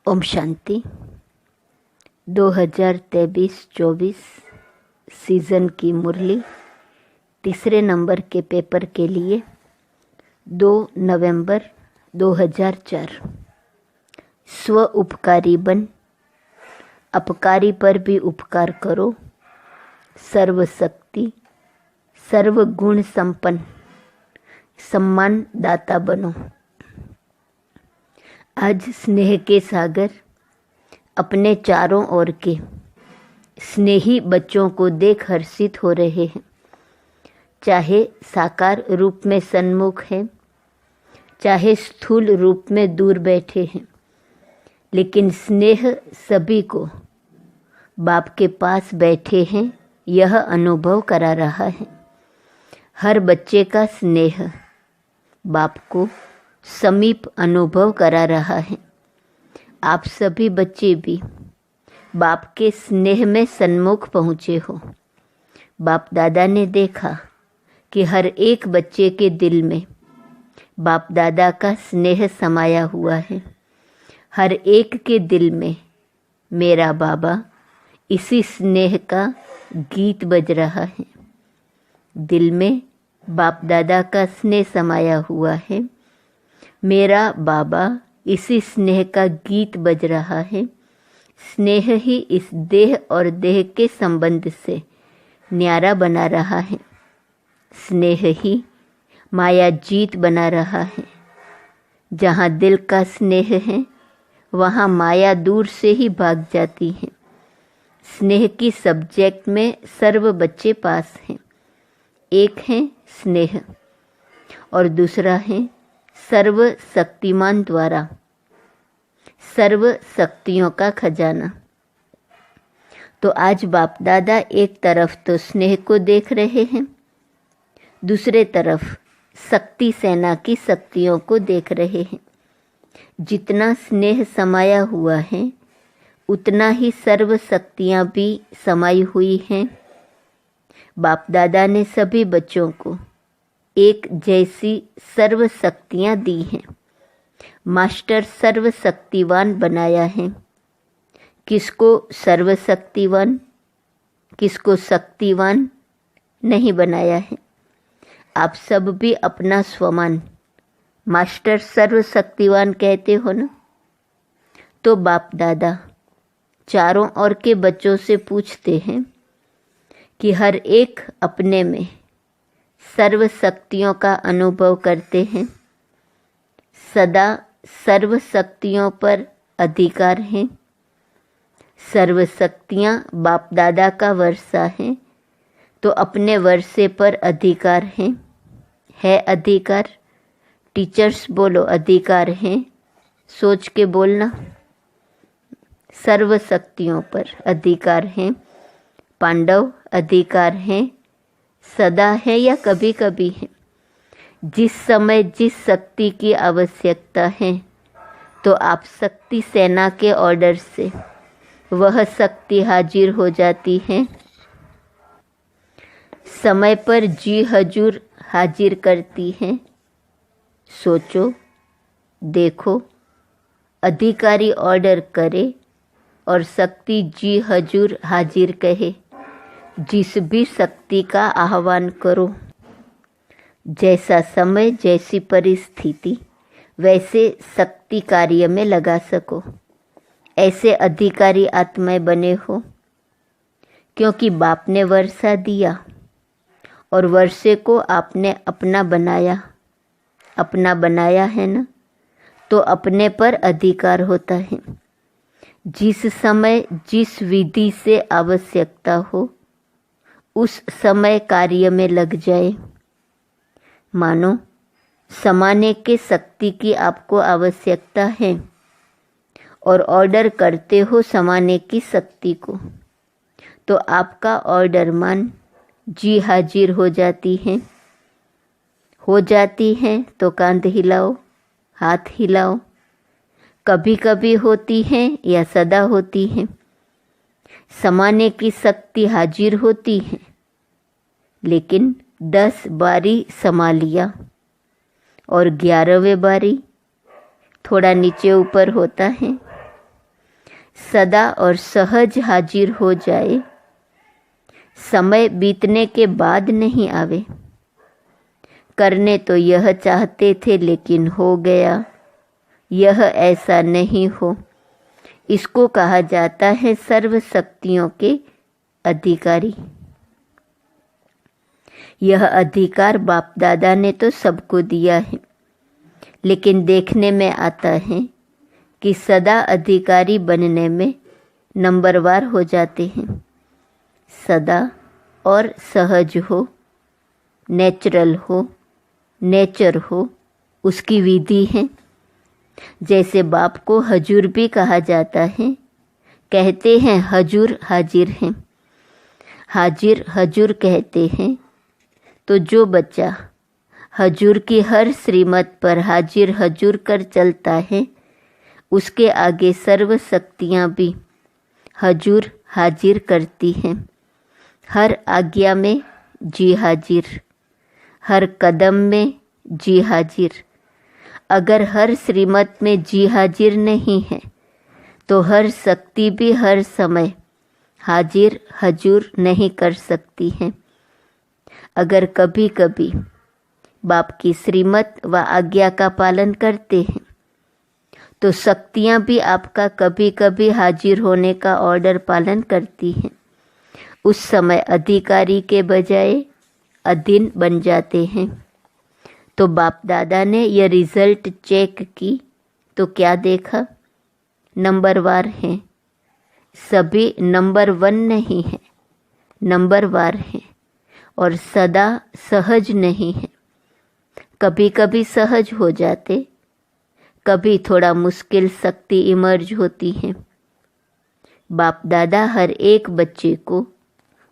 Om Shanti. 2023-24 season की मुरली तीसरे number के पेपर के लिए 2 नवंबर 2004। स्व उपकारी बन, अपकारी पर भी उपकार करो, सर्वशक्ति सर्वगुण संपन्न सम्मान दाता बनो। आज स्नेह के सागर अपने चारों ओर के स्नेही बच्चों को देख हर्षित हो रहे हैं। चाहे साकार रूप में सन्मुख हैं, चाहे स्थूल रूप में दूर बैठे हैं, लेकिन स्नेह सभी को बाप के पास बैठे हैं यह अनुभव करा रहा है। हर बच्चे का स्नेह बाप को समीप अनुभव करा रहा है। आप सभी बच्चे भी बाप के स्नेह में सन्मुख पहुँचे हो। बाप दादा ने देखा कि हर एक बच्चे के दिल में बाप दादा का स्नेह समाया हुआ है। हर एक के दिल में मेरा बाबा इसी स्नेह का गीत बज रहा है। दिल में बाप दादा का स्नेह समाया हुआ है। मेरा बाबा इसी स्नेह का गीत बज रहा है। स्नेह ही इस देह और देह के संबंध से न्यारा बना रहा है। स्नेह ही माया जीत बना रहा है। जहाँ दिल का स्नेह है वहाँ माया दूर से ही भाग जाती है। स्नेह की सब्जेक्ट में सर्व बच्चे पास हैं। एक है स्नेह और दूसरा है सर्व शक्तिमान द्वारा सर्व शक्तियों का खजाना। तो आज बाप दादा एक तरफ तो स्नेह को देख रहे हैं, दूसरे तरफ शक्ति सेना की शक्तियों को देख रहे हैं। जितना स्नेह समाया हुआ है उतना ही सर्व शक्तियाँ भी समाई हुई हैं। बाप दादा ने सभी बच्चों को एक जैसी सर्व शक्तियाँ दी हैं। मास्टर सर्वशक्तिवान बनाया है। किसको सर्वशक्तिवान, किसको शक्तिवान नहीं बनाया है। आप सब भी अपना स्वमान मास्टर सर्वशक्तिवान कहते हो ना। तो बाप दादा चारों ओर के बच्चों से पूछते हैं कि हर एक अपने में सर्व शक्तियों का अनुभव करते हैं। सदा सर्व शक्तियों पर अधिकार है। सर्व शक्तियाँ बाप दादा का वर्षा है, तो अपने वर्षे पर अधिकार है अधिकार। टीचर्स बोलो अधिकार है, सोच के बोलना। सर्व शक्तियों पर अधिकार है। पांडव अधिकार है, सदा है या कभी कभी है। जिस समय जिस शक्ति की आवश्यकता है तो आप शक्ति सेना के ऑर्डर से वह शक्ति हाजिर हो जाती है। समय पर जी हजूर हाजिर करती है। सोचो, देखो, अधिकारी ऑर्डर करे और शक्ति जी हजूर हाजिर कहे। जिस भी शक्ति का आह्वान करो, जैसा समय जैसी परिस्थिति वैसे शक्ति कार्य में लगा सको, ऐसे अधिकारी आत्माएं बने हो। क्योंकि बाप ने वर्षा दिया और वर्षे को आपने अपना बनाया है ना, तो अपने पर अधिकार होता है। जिस समय जिस विधि से आवश्यकता हो उस समय कार्य में लग जाए। मानो समाने के शक्ति की आपको आवश्यकता है और ऑर्डर करते हो समाने की शक्ति को, तो आपका ऑर्डर मान जी हाजिर हो जाती है। तो कांध हिलाओ, हाथ हिलाओ। कभी कभी होती है या सदा होती है। समाने की शक्ति हाजिर होती है, लेकिन 10 बारी समा लिया और 11वें बारी थोड़ा नीचे ऊपर होता है। सदा और सहज हाजिर हो जाए, समय बीतने के बाद नहीं आवे। करने तो यह चाहते थे लेकिन हो गया, यह ऐसा नहीं हो। इसको कहा जाता है सर्व शक्तियों के अधिकारी। यह अधिकार बाप दादा ने तो सबको दिया है, लेकिन देखने में आता है कि सदा अधिकारी बनने में नंबरवार हो जाते हैं। सदा और सहज हो, नेचुरल हो, नेचर हो, उसकी विधि है। जैसे बाप को हजूर भी कहा जाता है, कहते हैं हजूर हाजिर हैं। हाजिर हजूर कहते हैं, तो जो बच्चा हजूर की हर श्रीमत पर हाजिर हजूर कर चलता है, उसके आगे सर्व शक्तियाँ भी हजूर हाजिर करती हैं। हर आज्ञा में जी हाजिर, हर कदम में जी हाजिर। अगर हर श्रीमत में जी हाजिर नहीं है, तो हर शक्ति भी हर समय हाजिर हजूर नहीं कर सकती है। अगर कभी कभी बाप की श्रीमत व आज्ञा का पालन करते हैं, तो शक्तियाँ भी आपका कभी कभी हाजिर होने का ऑर्डर पालन करती हैं। उस समय अधिकारी के बजाय अधीन बन जाते हैं। तो बाप दादा ने यह रिजल्ट चेक की तो क्या देखा? नंबरवार हैं। सभी नंबर 1 नहीं है, नंबरवार हैं। और सदा सहज नहीं है। कभी कभी सहज हो जाते, कभी थोड़ा मुश्किल शक्ति इमर्ज होती है। बाप दादा हर एक बच्चे को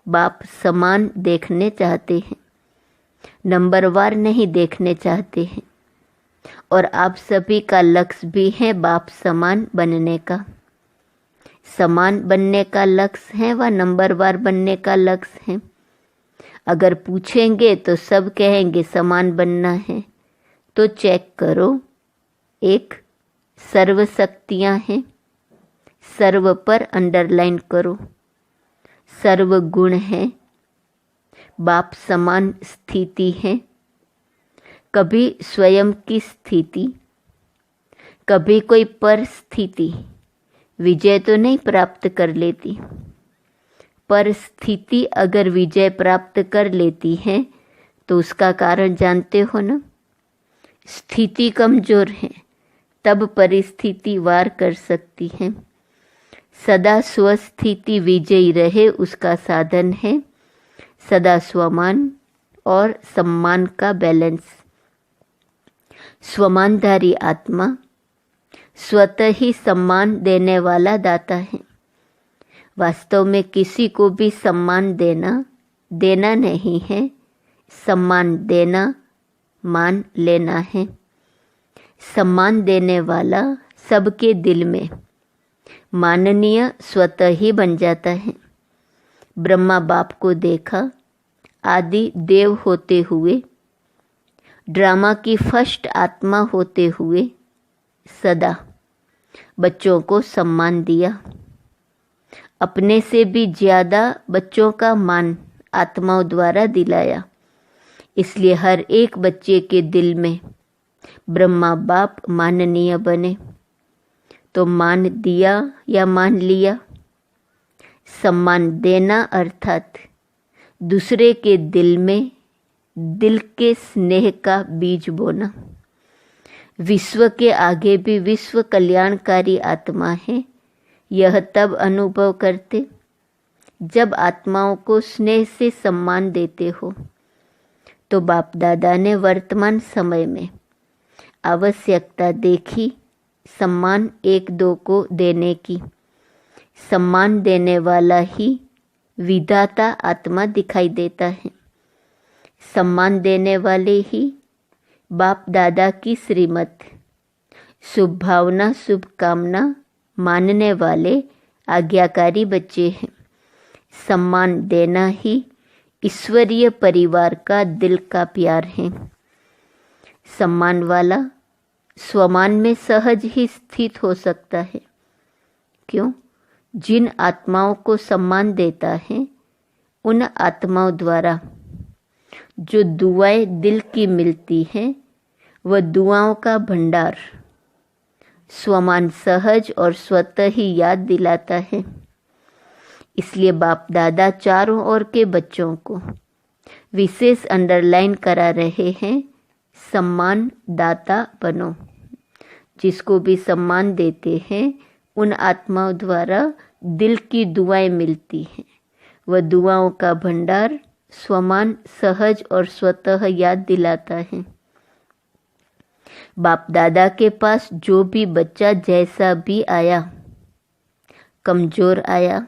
बाप समान देखने चाहते हैं, नंबरवार नहीं देखने चाहते हैं। और आप सभी का लक्ष्य भी है बाप समान बनने का। समान बनने का लक्ष्य है व नंबरवार बनने का लक्ष्य है। अगर पूछेंगे तो सब कहेंगे समान बनना है, तो चेक करो। एक सर्व शक्तियाँ हैं, सर्व पर अंडरलाइन करो। सर्व गुण है, बाप समान स्थिति है। कभी स्वयं की स्थिति, कभी कोई परिस्थिति विजय तो नहीं प्राप्त कर लेती। परिस्थिति अगर विजय प्राप्त कर लेती है तो उसका कारण जानते हो ना? स्थिति कमजोर है, तब परिस्थिति वार कर सकती है। सदा स्वस्थिति विजयी रहे उसका साधन है सदा स्वमान और सम्मान का बैलेंस। स्वमानधारी आत्मा स्वतः ही सम्मान देने वाला दाता है। वास्तव में किसी को भी सम्मान देना नहीं है, सम्मान देना मान लेना है। सम्मान देने वाला सबके दिल में माननीय स्वतः ही बन जाता है। ब्रह्मा बाप को देखा आदि देव होते हुए, ड्रामा की फर्स्ट आत्मा होते हुए सदा बच्चों को सम्मान दिया। अपने से भी ज़्यादा बच्चों का मान आत्माओं द्वारा दिलाया। इसलिए हर एक बच्चे के दिल में ब्रह्मा बाप माननीय बने। तो मान दिया या मान लिया? सम्मान देना अर्थात दूसरे के दिल में दिल के स्नेह का बीज बोना। विश्व के आगे भी विश्व कल्याणकारी आत्मा है। यह तब अनुभव करते जब आत्माओं को स्नेह से सम्मान देते हो। तो बाप दादा ने वर्तमान समय में आवश्यकता देखी सम्मान एक दो को देने की। सम्मान देने वाला ही विधाता आत्मा दिखाई देता है। सम्मान देने वाले ही बाप दादा की श्रीमत, शुभ भावना, शुभकामना मानने वाले आज्ञाकारी बच्चे हैं। सम्मान देना ही ईश्वरीय परिवार का दिल का प्यार है। सम्मान वाला स्वमान में सहज ही स्थित हो सकता है। क्यों? जिन आत्माओं को सम्मान देता है उन आत्माओं द्वारा जो दुआएं दिल की मिलती हैं वह दुआओं का भंडार स्वमान सहज और स्वतः ही याद दिलाता है। इसलिए बाप दादा चारों ओर के बच्चों को विशेष अंडरलाइन करा रहे हैं, सम्मान दाता बनो। जिसको भी सम्मान देते हैं उन आत्माओं द्वारा दिल की दुआएं मिलती हैं, वह दुआओं का भंडार स्वमान सहज और स्वतः याद दिलाता है। बाप दादा के पास जो भी बच्चा जैसा भी आया, कमजोर आया,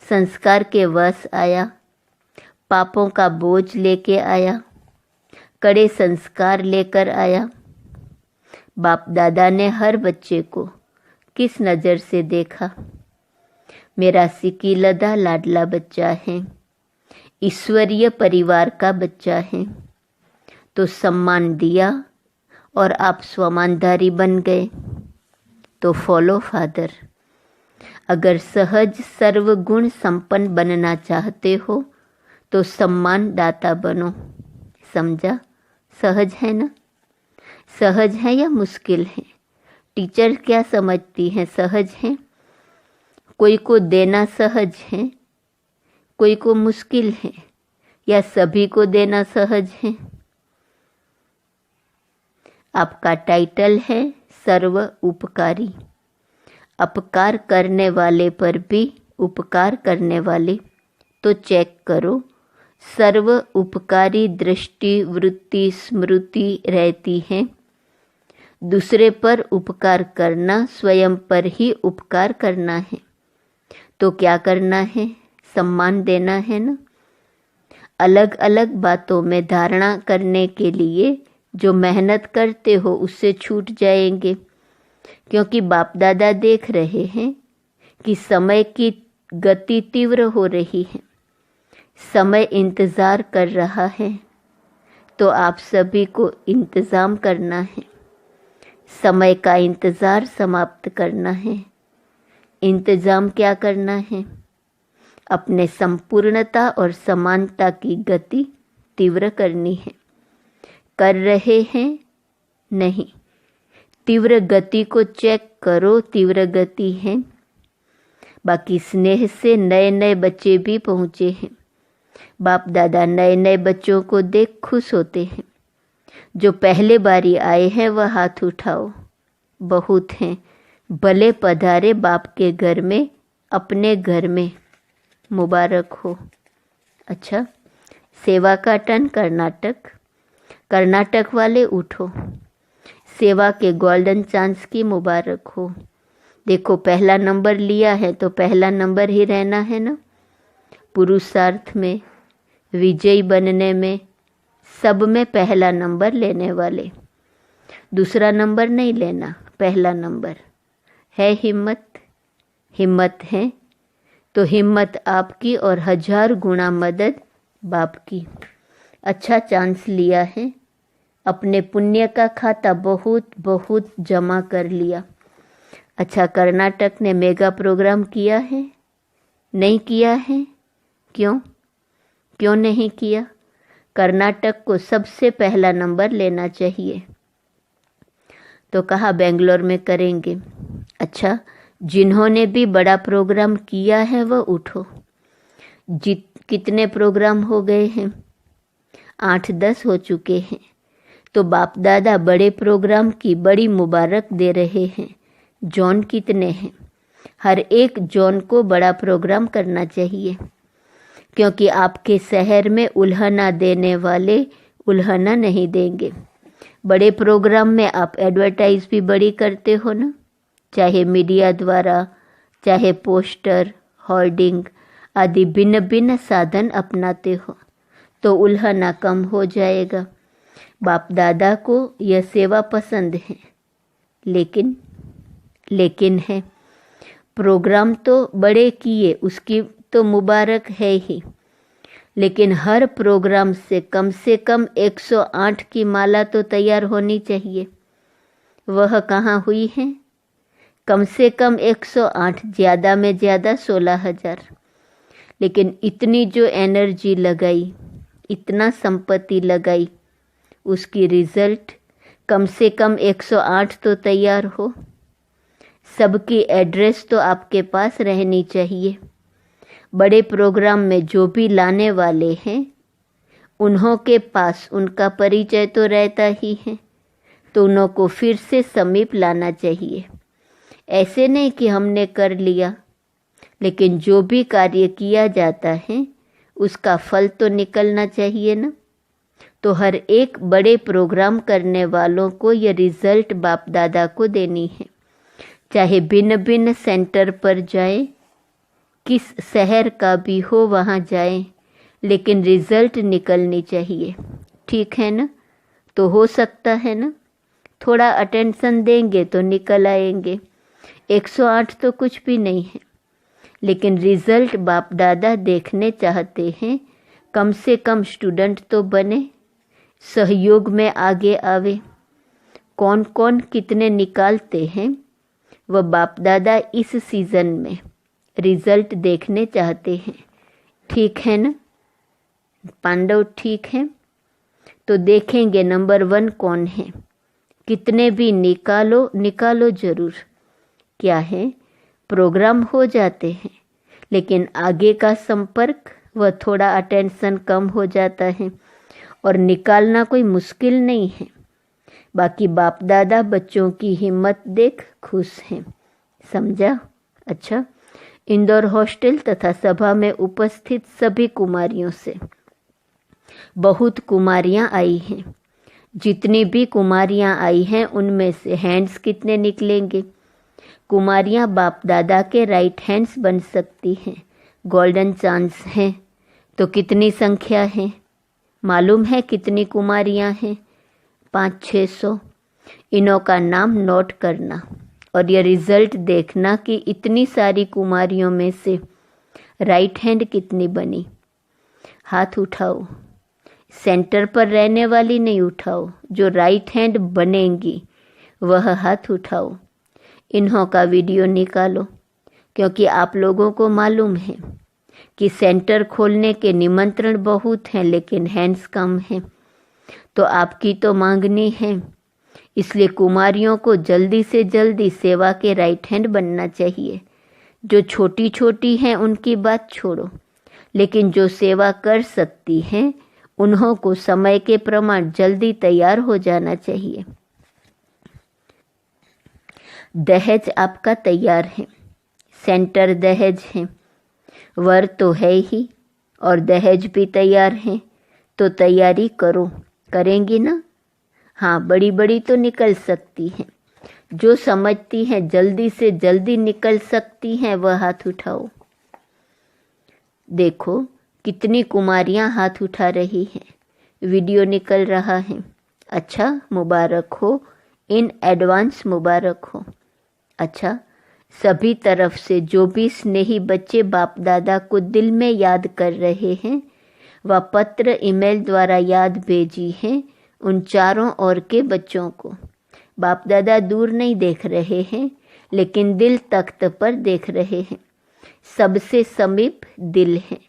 संस्कार के वश आया, पापों का बोझ लेके आया, कड़े संस्कार लेकर आया, बाप दादा ने हर बच्चे को किस नज़र से देखा? मेरा सिकीलदा लाडला बच्चा है, ईश्वरीय परिवार का बच्चा है, तो सम्मान दिया और आप स्वमानधारी बन गए। तो फॉलो फादर। अगर सहज सर्वगुण संपन्न बनना चाहते हो तो सम्मान दाता बनो। समझा? सहज है ना? सहज है या मुश्किल है? टीचर क्या समझती हैं? सहज है? कोई को देना सहज है, कोई को मुश्किल है, या सभी को देना सहज है? आपका टाइटल है सर्व उपकारी। अपकार करने वाले पर भी उपकार करने वाले। तो चेक करो, सर्व उपकारी दृष्टि वृत्ति स्मृति रहती है। दूसरे पर उपकार करना स्वयं पर ही उपकार करना है। तो क्या करना है? सम्मान देना है ना। अलग अलग बातों में धारणा करने के लिए जो मेहनत करते हो उससे छूट जाएंगे, क्योंकि बाप दादा देख रहे हैं कि समय की गति तीव्र हो रही है, समय इंतज़ार कर रहा है। तो आप सभी को इंतज़ाम करना है, समय का इंतज़ार समाप्त करना है। इंतज़ाम क्या करना है? अपने संपूर्णता और समानता की गति तीव्र करनी है। कर रहे हैं? नहीं। तीव्र गति को चेक करो, तीव्र गति है। बाकी स्नेह से नए नए बच्चे भी पहुँचे हैं। बाप दादा नए नए बच्चों को देख खुश होते हैं। जो पहले बारी आए हैं वह हाथ उठाओ। बहुत हैं। भले पधारे बाप के घर में, अपने घर में। मुबारक हो। अच्छा, सेवा का टर्न कर्नाटक। कर्नाटक वाले उठो। सेवा के गोल्डन चांस की मुबारक हो। देखो, पहला नंबर लिया है तो पहला नंबर ही रहना है ना। पुरुषार्थ में, विजयी बनने में, सब में पहला नंबर लेने वाले। दूसरा नंबर नहीं लेना, पहला नंबर है। हिम्मत? हिम्मत है तो हिम्मत आपकी और 1000 गुना मदद बाप की। अच्छा चांस लिया है। अपने पुण्य का खाता बहुत बहुत जमा कर लिया। अच्छा, कर्नाटक ने मेगा प्रोग्राम किया है? नहीं किया है? क्यों? क्यों नहीं किया? कर्नाटक को सबसे पहला नंबर लेना चाहिए। तो कहा बेंगलोर में करेंगे। अच्छा, जिन्होंने भी बड़ा प्रोग्राम किया है वह उठो। कितने प्रोग्राम हो गए हैं? 8-10 हो चुके हैं। तो बाप दादा बड़े प्रोग्राम की बड़ी मुबारक दे रहे हैं। जॉन कितने हैं? हर एक जॉन को बड़ा प्रोग्राम करना चाहिए, क्योंकि आपके शहर में उल्हना देने वाले उल्हना नहीं देंगे। बड़े प्रोग्राम में आप एडवर्टाइज भी बड़ी करते हो ना, चाहे मीडिया द्वारा, चाहे पोस्टर, होर्डिंग आदि भिन्न भिन्न साधन अपनाते हो, तो उल्हना कम हो जाएगा। बाप दादा को यह सेवा पसंद है, लेकिन है प्रोग्राम तो बड़े किए, उसकी तो मुबारक है ही, लेकिन हर प्रोग्राम से कम 108 की माला तो तैयार होनी चाहिए। वह कहाँ हुई है? कम से कम 108, ज़्यादा में ज़्यादा 16,000। लेकिन इतनी जो एनर्जी लगाई, इतना संपत्ति लगाई, उसकी रिजल्ट कम से कम 108 तो तैयार हो। सबकी एड्रेस तो आपके पास रहनी चाहिए। बड़े प्रोग्राम में जो भी लाने वाले हैं उन्हों के पास उनका परिचय तो रहता ही है, तो उन्हों को फिर से समीप लाना चाहिए। ऐसे नहीं कि हमने कर लिया, लेकिन जो भी कार्य किया जाता है उसका फल तो निकलना चाहिए ना। तो हर एक बड़े प्रोग्राम करने वालों को ये रिजल्ट बाप दादा को देनी है। चाहे भिन्न भिन्न सेंटर पर जाए, किस शहर का भी हो वहाँ जाए, लेकिन रिजल्ट निकलनी चाहिए। ठीक है ना? तो हो सकता है ना, थोड़ा अटेंशन देंगे तो निकल आएंगे। 108 तो कुछ भी नहीं है, लेकिन रिजल्ट बाप दादा देखने चाहते हैं। कम से कम स्टूडेंट तो बने, सहयोग में आगे आवे। कौन कौन कितने निकालते हैं वह बाप दादा इस सीज़न में रिजल्ट देखने चाहते हैं। ठीक है ना पांडव? ठीक है, तो देखेंगे नंबर 1 कौन है। कितने भी निकालो ज़रूर। क्या है, प्रोग्राम हो जाते हैं, लेकिन आगे का संपर्क वह थोड़ा अटेंशन कम हो जाता है, और निकालना कोई मुश्किल नहीं है। बाकी बाप दादा बच्चों की हिम्मत देख खुश हैं। समझा? अच्छा, इंदौर हॉस्टल तथा सभा में उपस्थित सभी कुमारियों से, बहुत कुमारियां आई हैं। जितनी भी कुमारियां आई हैं उनमें से हैंड्स कितने निकलेंगे? कुमारियां बाप दादा के राइट हैंड्स बन सकती हैं। गोल्डन चांस है। तो कितनी संख्या है मालूम है? कितनी कुमारियां हैं? 500-600। इनों का नाम नोट करना और ये रिजल्ट देखना कि इतनी सारी कुमारियों में से राइट हैंड कितनी बनी। हाथ उठाओ। सेंटर पर रहने वाली नहीं उठाओ, जो राइट हैंड बनेंगी वह हाथ उठाओ। इन्हों का वीडियो निकालो, क्योंकि आप लोगों को मालूम है कि सेंटर खोलने के निमंत्रण बहुत हैं, लेकिन हैंड्स कम हैं। तो आपकी तो मांगनी है, इसलिए कुमारियों को जल्दी से जल्दी सेवा के राइट हैंड बनना चाहिए। जो छोटी छोटी हैं उनकी बात छोड़ो, लेकिन जो सेवा कर सकती हैं उन्हों को समय के प्रमाण जल्दी तैयार हो जाना चाहिए। दहेज आपका तैयार है, सेंटर दहेज है, वर तो है ही और दहेज भी तैयार है। तो तैयारी करो। करेंगी ना? हाँ, बड़ी बड़ी तो निकल सकती हैं। जो समझती हैं जल्दी से जल्दी निकल सकती हैं वह हाथ उठाओ। देखो कितनी कुमारियां हाथ उठा रही हैं, वीडियो निकल रहा है। अच्छा, मुबारक हो, इन एडवांस मुबारक हो। अच्छा, सभी तरफ से जो भी स्नेही बच्चे बाप दादा को दिल में याद कर रहे हैं व पत्र ईमेल द्वारा याद भेजी हैं, उन चारों ओर के बच्चों को बाप दादा दूर नहीं देख रहे हैं, लेकिन दिल तख्त पर देख रहे हैं। सबसे समीप दिल है।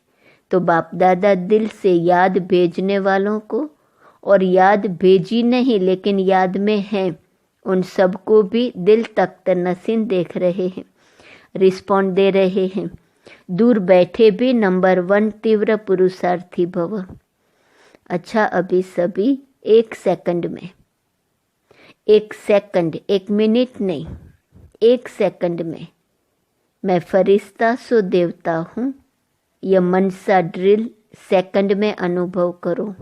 तो बाप दादा दिल से याद भेजने वालों को, और याद भेजी नहीं लेकिन याद में हैं, उन सबको भी दिल तख्त नसीन देख रहे हैं, रिस्पॉन्ड दे रहे हैं। दूर बैठे भी नंबर 1 तीव्र पुरुषार्थी भव। अच्छा, अभी सभी 1 सेकंड में, 1 सेकंड, 1 मिनट नहीं, 1 सेकंड में मैं फरिश्ता सो देवता हूँ, यह मनसा ड्रिल सेकंड में अनुभव करो।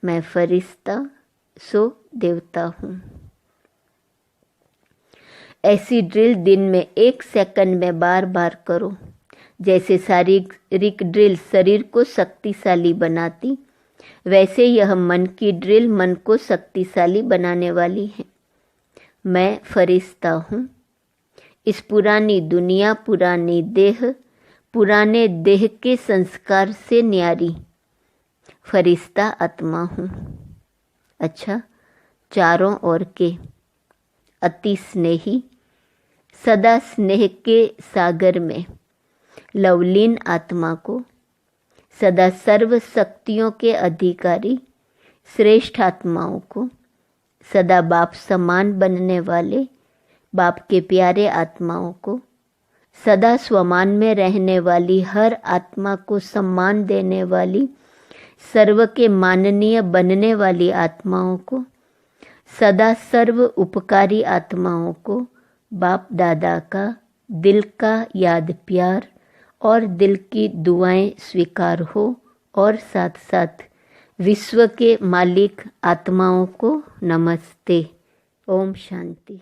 मैं फरिश्ता सो देवता हूँ। ऐसी ड्रिल दिन में 1 सेकंड में बार बार करो। जैसे शारीरिक ड्रिल शरीर को शक्तिशाली बनाती, वैसे यह मन की ड्रिल मन को शक्तिशाली बनाने वाली है। मैं फरिश्ता हूँ। इस पुरानी दुनिया, पुरानी देह, पुराने देह के संस्कार से न्यारी फरिश्ता आत्मा हूँ। अच्छा, चारों ओर के अति स्नेही सदा स्नेह के सागर में लवलीन आत्मा को, सदा सर्व शक्तियों के अधिकारी श्रेष्ठ आत्माओं को, सदा बाप समान बनने वाले बाप के प्यारे आत्माओं को, सदा स्वमान में रहने वाली हर आत्मा को सम्मान देने वाली सर्व के माननीय बनने वाली आत्माओं को, सदा सर्व उपकारी आत्माओं को बाप दादा का दिल का याद प्यार और दिल की दुआएं स्वीकार हो, और साथ साथ विश्व के मालिक आत्माओं को नमस्ते। ओम शांति।